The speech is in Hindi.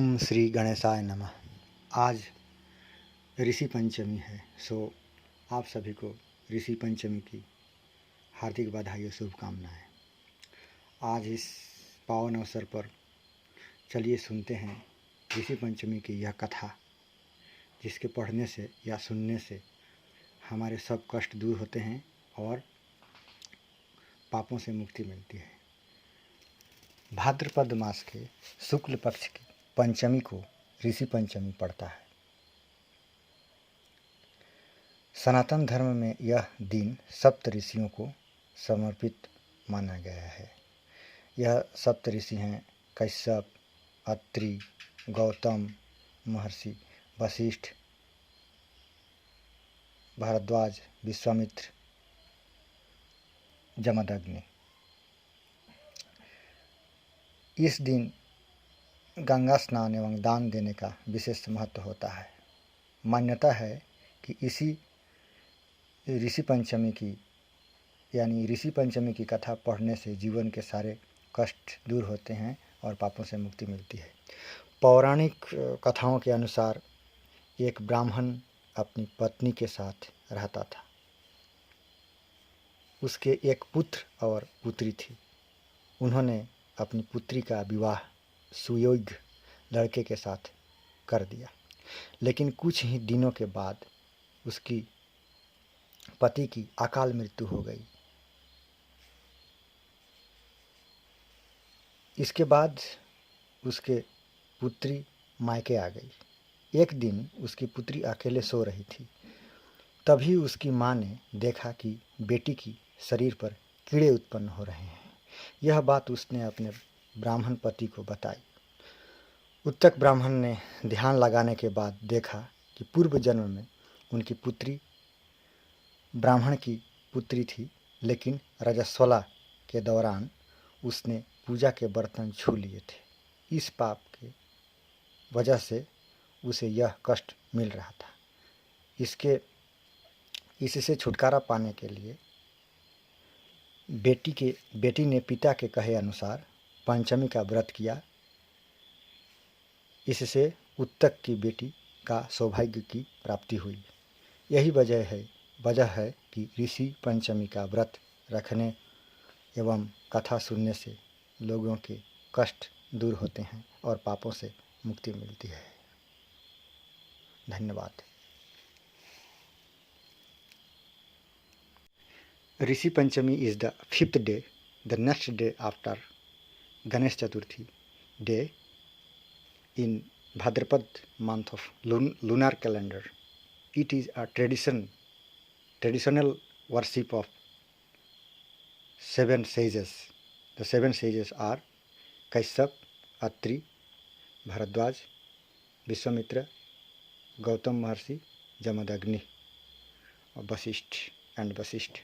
ओम श्री गणेशाय नमः। आज ऋषि पंचमी है, सो आप सभी को ऋषि पंचमी की हार्दिक बधाई और शुभकामनाएं। आज इस पावन अवसर पर चलिए सुनते हैं ऋषि पंचमी की यह कथा, जिसके पढ़ने से या सुनने से हमारे सब कष्ट दूर होते हैं और पापों से मुक्ति मिलती है। भाद्रपद मास के शुक्ल पक्ष की पंचमी को ऋषि पंचमी पड़ता है। सनातन धर्म में यह दिन सप्त ऋषियों को समर्पित माना गया है। यह सप्त ऋषि हैं कश्यप, अत्रि, गौतम, महर्षि वशिष्ठ, भारद्वाज, विश्वामित्र, जमदग्नि। इस दिन गंगा स्नान एवं दान देने का विशेष महत्व होता है। मान्यता है कि इसी ऋषि पंचमी की कथा पढ़ने से जीवन के सारे कष्ट दूर होते हैं और पापों से मुक्ति मिलती है। पौराणिक कथाओं के अनुसार एक ब्राह्मण अपनी पत्नी के साथ रहता था। उसके एक पुत्र और पुत्री थी। उन्होंने अपनी पुत्री का विवाह सुयोग्य लड़के के साथ कर दिया, लेकिन कुछ ही दिनों के बाद उसकी पति की अकाल मृत्यु हो गई। इसके बाद उसके पुत्री मायके आ गई। एक दिन उसकी पुत्री अकेले सो रही थी। तभी उसकी माँ ने देखा कि बेटी की शरीर पर कीड़े उत्पन्न हो रहे हैं। यह बात उसने अपने ब्राह्मण पति को बताई। उत्तक ब्राह्मण ने ध्यान लगाने के बाद देखा कि पूर्व जन्म में उनकी पुत्री ब्राह्मण की पुत्री थी, लेकिन रजस्वला के दौरान उसने पूजा के बर्तन छू लिए थे। इस पाप के वजह से उसे यह कष्ट मिल रहा था। इससे छुटकारा पाने के लिए बेटी ने पिता के कहे अनुसार पंचमी का व्रत किया। इससे उत्तक की बेटी का सौभाग्य की प्राप्ति हुई। यही वजह है कि ऋषि पंचमी का व्रत रखने एवं कथा सुनने से लोगों के कष्ट दूर होते हैं और पापों से मुक्ति मिलती है। धन्यवाद। Rishi Panchami is the fifth day, the next day after Ganesh Chaturthi day in Bhadrapad month of lunar calendar. It is a traditional worship of 7 sages. The 7 sages are Kashyap, Atri, Bharadwaj, Vishwamitra, Gautam Maharshi, Jamadagni, Vasisht and Vasisht.